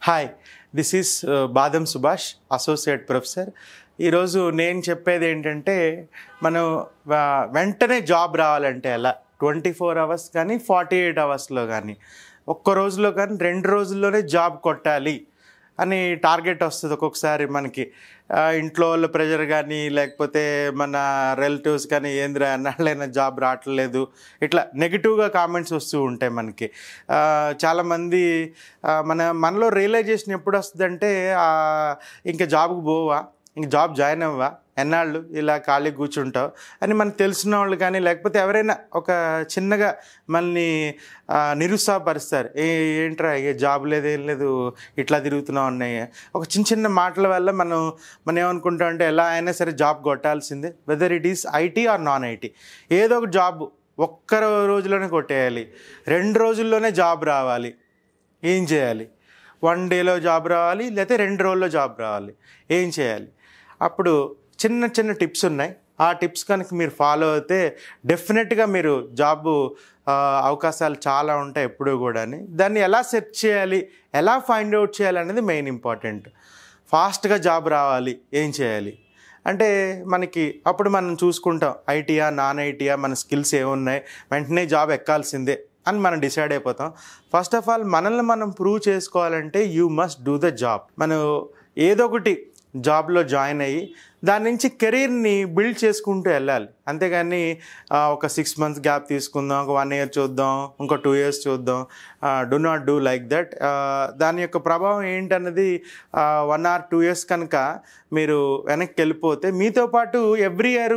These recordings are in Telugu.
Hi, this is Badam Subhash, Associate Professor. ఈరోజు నేను చెప్పేది ఏంటంటే మనం వెంటనే జాబ్ రావాలంటే ఎలా 24 అవర్స్ కానీ 48 అవర్స్లో కానీ ఒక్క రోజులో కానీ 2 రోజుల్లోనే జాబ్ కొట్టాలి అని టార్గెట్ వస్తుంది ఒక్కొక్కసారి మనకి ఇంట్లో వాళ్ళ ప్రెషర్ కానీ లేకపోతే మన రిలేటివ్స్ కానీ ఏంద్రా అన్నాళ్ళైనా జాబ్ రావట్లేదు ఇట్లా నెగిటివ్గా కామెంట్స్ వస్తూ ఉంటాయి మనకి. చాలామంది మనలో రియలైజేషన్ ఎప్పుడు వస్తుందంటే ఇంకా జాబ్కి పోవా, ఇంక జాబ్ జాయిన్ అవ్వా, ఎన్నాళ్ళు ఇలా ఖాళీ కూర్చుంటావు అని మనకు తెలిసిన వాళ్ళు కానీ లేకపోతే ఎవరైనా ఒక చిన్నగా మనల్ని నిరుత్సాహపరుస్తారు. ఏంట్రా జాబ్ లేదు ఏం లేదు ఇట్లా తిరుగుతున్నావు అన్నాయి. ఒక చిన్న చిన్న మాటల వల్ల మనం ఏమనుకుంటాం అంటే ఎలా అయినా సరే జాబ్ కొట్టాల్సిందే, whether it is IT or non IT. ఏదో ఒక జాబ్ ఒక్క రోజులోనే కొట్టేయాలి, 2 రోజుల్లోనే జాబ్ రావాలి. ఏం చేయాలి? 1 డేలో జాబ్ రావాలి లేకపోతే 2 రోజుల్లో జాబ్ రావాలి. ఏం చేయాలి? అప్పుడు చిన్న చిన్న టిప్స్ ఉన్నాయి. ఆ టిప్స్ కనుక మీరు ఫాలో అయితే డెఫినెట్గా మీరు జాబు అవకాశాలు చాలా ఉంటాయి ఎప్పుడూ కూడా. దాన్ని ఎలా సెర్చ్ చేయాలి, ఎలా ఫైండ్ అవుట్ చేయాలి అనేది మెయిన్ ఇంపార్టెంట్. ఫాస్ట్గా జాబ్ రావాలి ఏం చేయాలి అంటే మనకి అప్పుడు మనం చూసుకుంటాం ఐటీయా నాన్ ఐటీయా, మన స్కిల్స్ ఏమున్నాయి, వెంటనే జాబ్ ఎక్కాల్సిందే అని మనం డిసైడ్ అయిపోతాం. ఫస్ట్ ఆఫ్ ఆల్ మనల్ని మనం ప్రూవ్ చేసుకోవాలంటే you must do the job. మనం ఏదో ఒకటి జాబ్లో జాయిన్ అయ్యి దాని నుంచి కెరీర్ని బిల్డ్ చేసుకుంటూ వెళ్ళాలి. అంతేగాని ఒక 6 months గ్యాప్ తీసుకుందాం, ఒక 1 year చూద్దాం, ఇంకో 2 years చూద్దాం. Do not do like that. దాని యొక్క ప్రభావం ఏంటన్నది 1 or 2 years కనుక మీరు వెనక్కి వెళ్ళిపోతే మీతో పాటు ఎవ్రీ ఇయర్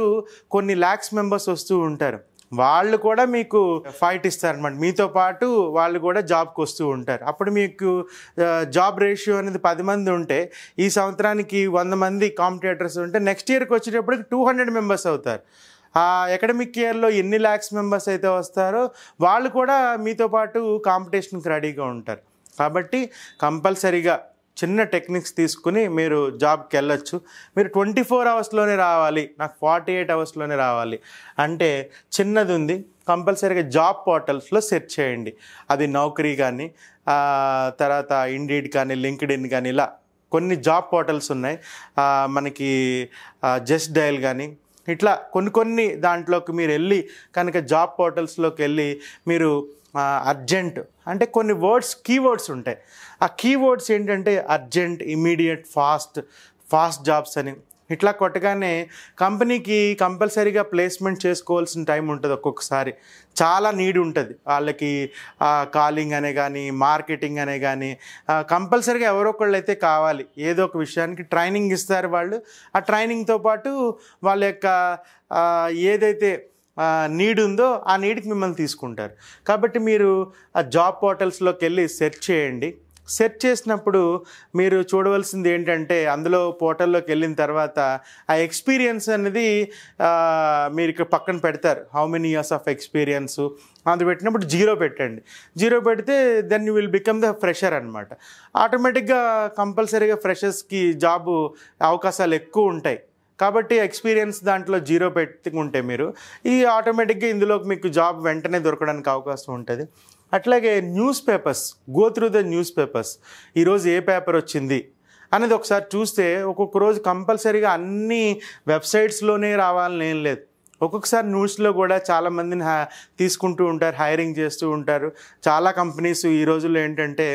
కొన్ని lakhs members వస్తూ ఉంటారు. వాళ్ళు కూడా మీకు ఫైట్ ఇస్తారనమాట. మీతో పాటు వాళ్ళు కూడా జాబ్కి వస్తూ ఉంటారు. అప్పుడు మీకు జాబ్ రేషియో అనేది 10 మంది ఉంటే ఈ సంవత్సరానికి 100 మంది కాంపిటేటర్స్ ఉంటే నెక్స్ట్ ఇయర్కి వచ్చేటప్పటికి 200 members అవుతారు. ఆ అకాడమిక్ ఇయర్లో ఎన్ని lakhs members అయితే వస్తారో వాళ్ళు కూడా మీతో పాటు కాంపిటీషన్కి రెడీగా ఉంటారు. కాబట్టి కంపల్సరీగా చిన్న టెక్నిక్స్ తీసుకుని మీరు జాబ్కి వెళ్ళొచ్చు. మీరు 24 అవర్స్లోనే రావాలి, నాకు 48 అవర్స్లోనే రావాలి అంటే చిన్నది ఉంది. కంపల్సరీగా జాబ్ పోర్టల్స్లో సెర్చ్ చేయండి. అది నౌకరీ కానీ తర్వాత ఇండీడ్ కానీ లింక్డ్ఇన్ కానీ ఇలా కొన్ని జాబ్ పోర్టల్స్ ఉన్నాయి. మనకి జస్ట్ డయల్ కానీ ఇట్లా కొన్ని దాంట్లోకి మీరు వెళ్ళి కనుక జాబ్ పోర్టల్స్లోకి వెళ్ళి మీరు అర్జెంట్ అంటే కొన్ని కీవర్డ్స్ ఉంటాయి. ఆ కీవర్డ్స్ ఏంటంటే అర్జెంట్, ఇమీడియట్, ఫాస్ట్ జాబ్స్ అని ఇట్లా కొట్టగానే కంపెనీకి కంపల్సరీగా ప్లేస్మెంట్ చేసుకోవాల్సిన టైం ఉంటుంది. ఒక్కొక్కసారి చాలా నీడ్ ఉంటుంది వాళ్ళకి. కాలింగ్ అనే కానీ మార్కెటింగ్ అనే కానీ కంపల్సరీగా ఎవరో ఒకళ్ళు అయితే కావాలి. ఏదో ఒక విషయానికి ట్రైనింగ్ ఇస్తారు వాళ్ళు. ఆ ట్రైనింగ్తో పాటు వాళ్ళ యొక్క ఏదైతే నీడ్ ఉందో ఆ నీడ్కి మిమ్మల్ని తీసుకుంటారు. కాబట్టి మీరు ఆ జాబ్ పోర్టల్స్లోకి వెళ్ళి సెర్చ్ చేయండి. సెర్చ్ చేసినప్పుడు మీరు చూడవలసింది ఏంటంటే అందులో పోర్టల్లోకి వెళ్ళిన తర్వాత ఆ ఎక్స్పీరియన్స్ అనేది మీరు ఇక్కడ పక్కన పెడతారు. How many years of experience అది పెట్టినప్పుడు 0 పెట్టండి. 0 పెడితే then you will become the fresher అనమాట. ఆటోమేటిక్గా కంపల్సరీగా ఫ్రెషర్స్కి జాబు అవకాశాలు ఎక్కువ ఉంటాయి. కాబట్టి ఎక్స్పీరియన్స్ దాంట్లో 0 పెట్టుకుంటే మీరు ఆటోమేటిక్గా ఇందులోకి మీకు జాబ్ వెంటనే దొరకడానికి అవకాశం ఉంటుంది. అట్లాగే news papers, go through the news papers. ఈరోజు ఏ పేపర్ వచ్చింది అనేది ఒకసారి చూస్తే ఒక్కొక్క రోజు కంపల్సరీగా అన్ని వెబ్సైట్స్లోనే రావాలని ఏం లేదు. ఒక్కొక్కసారి న్యూస్లో కూడా చాలామందిని తీసుకుంటూ ఉంటారు, హైరింగ్ చేస్తూ ఉంటారు. చాలా కంపెనీస్ ఈ రోజుల్లో ఏంటంటే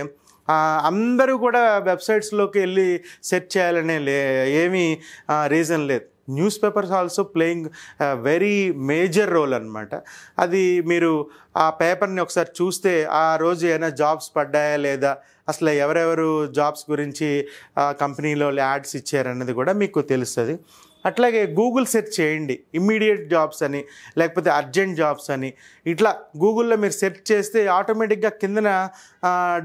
అందరూ కూడా వెబ్సైట్స్లోకి వెళ్ళి సెర్చ్ చేయాలనే ఏమీ రీజన్ లేదు. Newspapers also playing very major role అనమాట. అది మీరు ఆ పేపర్ని ఒకసారి చూస్తే ఆ రోజు ఏమైనా జాబ్స్ పడ్డాయా లేదా, అసలు ఎవరెవరు జాబ్స్ గురించి కంపెనీలో యాడ్స్ ఇచ్చారన్నది కూడా మీకు తెలుస్తుంది. అట్లాగే గూగుల్ సెర్చ్ చేయండి. ఇమ్మీడియట్ జాబ్స్ అని లేకపోతే అర్జెంట్ జాబ్స్ అని ఇట్లా గూగుల్లో మీరు సెర్చ్ చేస్తే ఆటోమేటిక్గా కిందన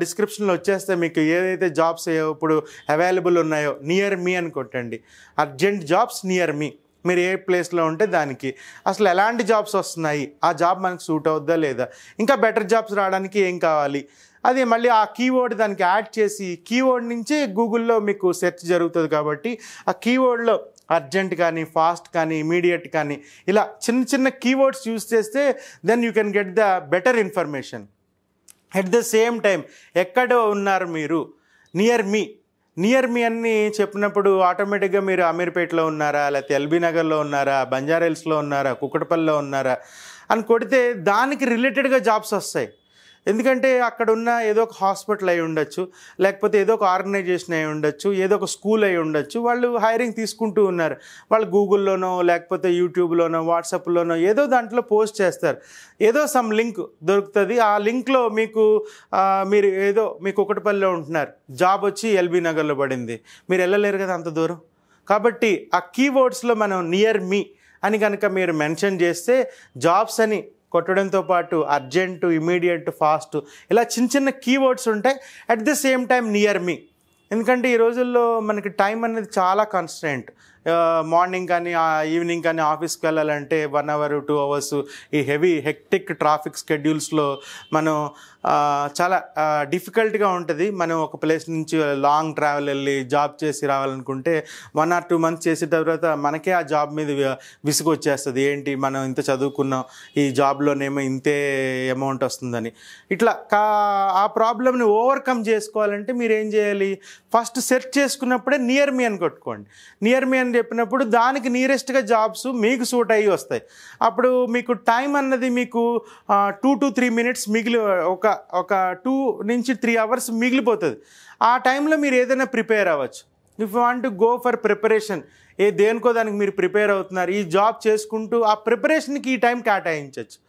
డిస్క్రిప్షన్లో వచ్చేస్తే మీకు ఏదైతే జాబ్స్ ఇప్పుడు అవైలబుల్ ఉన్నాయో నియర్ మీ అని కొట్టండి. అర్జెంట్ జాబ్స్ నియర్ మీ. మీరు ఏ ప్లేస్లో ఉంటే దానికి అసలు ఎలాంటి జాబ్స్ వస్తున్నాయి, ఆ జాబ్ మనకు సూట్ అవుద్దా లేదా, ఇంకా బెటర్ జాబ్స్ రావడానికి ఏం కావాలి, అది మళ్ళీ ఆ కీవర్డ్ దానికి యాడ్ చేసి కీవర్డ్ నుంచి గూగుల్లో మీకు సెర్చ్ జరుగుతుంది. కాబట్టి ఆ కీవర్డ్లో అర్జెంట్ కానీ ఫాస్ట్ కానీ ఇమీడియట్ కానీ ఇలా చిన్న చిన్న కీవర్డ్స్ యూజ్ చేస్తే then you can get the better information. At the same time ఎక్కడ ఉన్నారు మీరు, నియర్ మీ అని చెప్పినప్పుడు ఆటోమేటిక్గా మీరు అమీర్పేటలో ఉన్నారా, లేకపోతే ఎల్బీ నగర్లో ఉన్నారా, బంజారాహిల్స్లో ఉన్నారా, కుక్కటపల్లిలో ఉన్నారా అని కొడితే దానికి రిలేటెడ్గా జాబ్స్ వస్తాయి. ఎందుకంటే అక్కడ ఉన్న ఏదో ఒక హాస్పిటల్ అయి ఉండొచ్చు, లేకపోతే ఏదో ఒక ఆర్గనైజేషన్ అయి ఉండొచ్చు, ఏదో ఒక స్కూల్ అయి ఉండొచ్చు. వాళ్ళు హైరింగ్ తీసుకుంటూ ఉన్నారు. వాళ్ళు గూగుల్లోనో లేకపోతే యూట్యూబ్లోనో వాట్సాప్లోనో ఏదో దాంట్లో పోస్ట్ చేస్తారు. ఏదో సమ్ లింక్ దొరుకుతుంది. ఆ లింక్లో మీరు ఏదో మీకు కుక్కటపల్లిలో ఉంటున్నారు, జాబ్ వచ్చి ఎల్బీ నగర్లో పడింది, మీరు వెళ్ళలేరు కదా అంత దూరం. కాబట్టి ఆ కీవర్డ్స్లో మనం నియర్ మీ అని కనుక మీరు మెన్షన్ చేస్తే జాబ్స్ అని కొట్టడంతో పాటు అర్జెంటు, ఇమీడియట్, ఫాస్ట్ ఇలా చిన్న కీవర్డ్స్ ఉంటాయి. At the same time near మీ. ఎందుకంటే ఈ రోజుల్లో మనకి టైం అనేది చాలా కన్స్ట్రెంట్. మార్నింగ్ కానీ ఈవినింగ్ కానీ ఆఫీస్కి వెళ్ళాలంటే 1 hour 2 hours ఈ హెక్టిక్ ట్రాఫిక్ స్కెడ్యూల్స్లో మనం చాలా డిఫికల్ట్గా ఉంటుంది. మనం ఒక ప్లేస్ నుంచి లాంగ్ ట్రావెల్ వెళ్ళి జాబ్ చేసి రావాలనుకుంటే 1 or 2 months చేసిన తర్వాత మనకే ఆ జాబ్ మీద విసుగు వచ్చేస్తుంది. ఏంటి మనం ఇంత చదువుకున్నాం, ఈ జాబ్లోనేమో ఇంతే అమౌంట్ వస్తుందని. ఇట్లా ఆ ప్రాబ్లమ్ని ఓవర్కమ్ చేసుకోవాలంటే మీరు ఏం చేయాలి, ఫస్ట్ సెర్చ్ చేసుకున్నప్పుడే నియర్ మీ అని కొట్టుకోండి. నియర్ మీ అని చెప్పినప్పుడు దానికి నియరెస్ట్గా జాబ్స్ మీకు సూట్ అయ్యి వస్తాయి. అప్పుడు మీకు టైం అన్నది మీకు 2 to 3 minutes ఒక 2 నుంచి 3 hours మిగిలిపోతుంది. ఆ టైంలో మీరు ఏదైనా ప్రిపేర్ అవ్వచ్చు. If you want to go for preparation, దేనికో దానికి మీరు ప్రిపేర్ అవుతున్నారు, ఈ జాబ్ చేసుకుంటూ ఆ ప్రిపరేషన్కి ఈ టైం కేటాయించవచ్చు.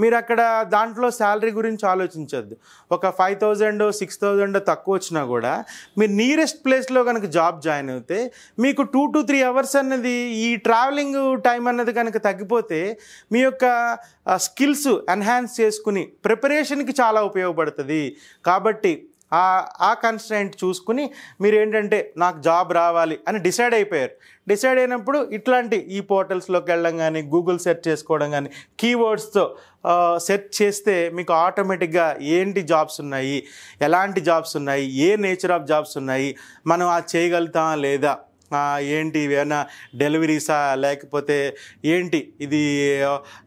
మీరు అక్కడ దాంట్లో శాలరీ గురించి ఆలోచించద్దు. ఒక 5,000 6,000 తక్కువ వచ్చినా కూడా మీరు నియరెస్ట్ ప్లేస్లో కనుక జాబ్ జాయిన్ అవుతే మీకు 2 to 3 hours అన్నది ఈ ట్రావెలింగ్ టైం అన్నది కనుక తగ్గిపోతే మీ యొక్క స్కిల్స్ ఎన్హాన్స్ చేసుకుని ప్రిపరేషన్కి చాలా ఉపయోగపడుతుంది. కాబట్టి ఆ కన్స్ట్రెంట్ చూసుకుని మీరు ఏంటంటే నాకు జాబ్ రావాలి అని డిసైడ్ అయిపోయారు. డిసైడ్ అయినప్పుడు ఇట్లాంటి ఈ పోర్టల్స్లోకి వెళ్ళడం కానీ, గూగుల్ సెర్చ్ చేసుకోవడం కానీ, కీవర్డ్స్తో సెర్చ్ చేస్తే మీకు ఆటోమేటిక్గా ఏంటి జాబ్స్ ఉన్నాయి, ఎలాంటి జాబ్స్ ఉన్నాయి, ఏ నేచర్ ఆఫ్ జాబ్స్ ఉన్నాయి, మనం అది చేయగలుగుతామా లేదా, ఏంటి ఏమైనా డెలివరీసా, లేకపోతే ఏంటి ఇది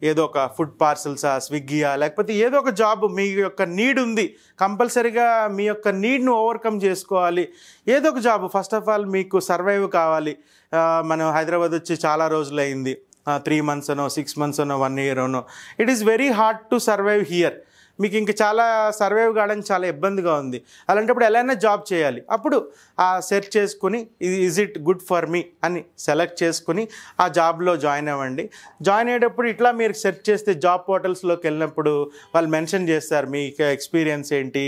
ఏదో ఒక ఫుడ్ పార్సల్సా, స్విగ్గీయా, లేకపోతే ఏదో ఒక జాబ్ మీ యొక్క నీడ్ ఉంది, కంపల్సరీగా మీ యొక్క నీడ్ను ఓవర్కమ్ చేసుకోవాలి. ఏదో ఒక జాబ్ ఫస్ట్ ఆఫ్ ఆల్ మీకు సర్వైవ్ కావాలి. మనం హైదరాబాద్ వచ్చి చాలా రోజులైంది, 3 months అనో 6 months అనో 1 year అనో. It is very hard to survive here. మీకు ఇంక చాలా సర్వైవ్ కావడానికి చాలా ఇబ్బందిగా ఉంది. అలాంటప్పుడు ఎలాగైనా జాబ్ చేయాలి. అప్పుడు సెర్చ్ చేసుకుని is it good for me అని సెలెక్ట్ చేసుకుని ఆ జాబ్లో జాయిన్ అవ్వండి. జాయిన్ అయ్యేటప్పుడు ఇట్లా మీరు సెర్చ్ చేస్తే జాబ్ పోర్టల్స్లోకి వెళ్ళినప్పుడు వాళ్ళు మెన్షన్ చేస్తారు మీ ఎక్స్పీరియన్స్ ఏంటి,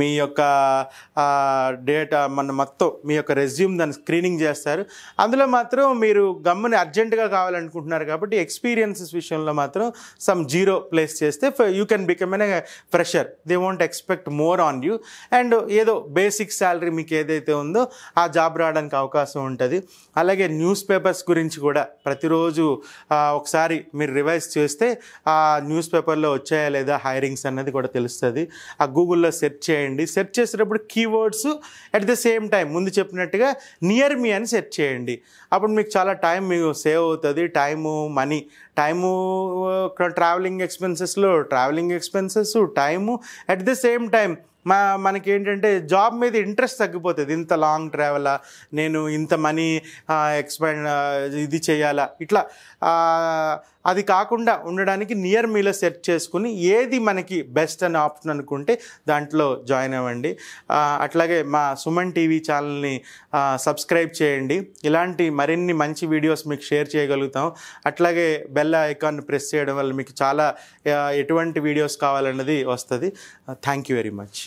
మీ యొక్క డేటా మొత్తం మీ యొక్క రెజ్యూమ్ దాన్ని స్క్రీనింగ్ చేస్తారు. అందులో మాత్రం మీరు గమ్ముని అర్జెంటుగా కావాలనుకుంటున్నారు కాబట్టి ఎక్స్పీరియన్సెస్ విషయంలో మాత్రం సమ్ 0 ప్లేస్ చేస్తే you can become fresher. They won't expect more on you. And ఏదో బేసిక్ శాలరీ మీకు ఏదైతే ఉందో ఆ జాబ్ రావడానికి అవకాశం ఉంటుంది. అలాగే న్యూస్ పేపర్స్ గురించి కూడా ప్రతిరోజు ఒకసారి మీరు రివైజ్ చేస్తే ఆ న్యూస్ పేపర్లో వచ్చాయా లేదా హైరింగ్స్ అన్నది కూడా తెలుస్తుంది. ఆ గూగుల్లో సెర్చ్ చేయండి. సెర్చ్ చేసేటప్పుడు keywords at the same time ముందు చెప్పినట్టుగా నియర్ మీ అని సెర్చ్ చేయండి. అప్పుడు మీకు చాలా టైం మీకు సేవ్ అవుతుంది. Money, travelling expenses, time, at the same time మనకేంటంటే జాబ్ మీద ఇంట్రెస్ట్ తగ్గిపోతుంది. ఇంత లాంగ్ ట్రావెలా, నేను ఇంత మనీ ఇది చేయాలా, ఇట్లా అది కాకుండా ఉండడానికి నియర్ మీలో సెర్చ్ చేసుకుని ఏది మనకి బెస్ట్ అనే ఆప్షన్ అనుకుంటే దాంట్లో జాయిన్ అవ్వండి. అట్లాగే మా సుమన్ టీవీ ఛానల్ని సబ్స్క్రైబ్ చేయండి. ఇలాంటి మరిన్ని మంచి వీడియోస్ మీకు షేర్ చేయగలుగుతాం. అట్లాగే బెల్ ఐకాన్ ప్రెస్ చేయడం వల్ల మీకు చాలా ఎటువంటి వీడియోస్ కావాలన్నది వస్తుంది. Thank you very much.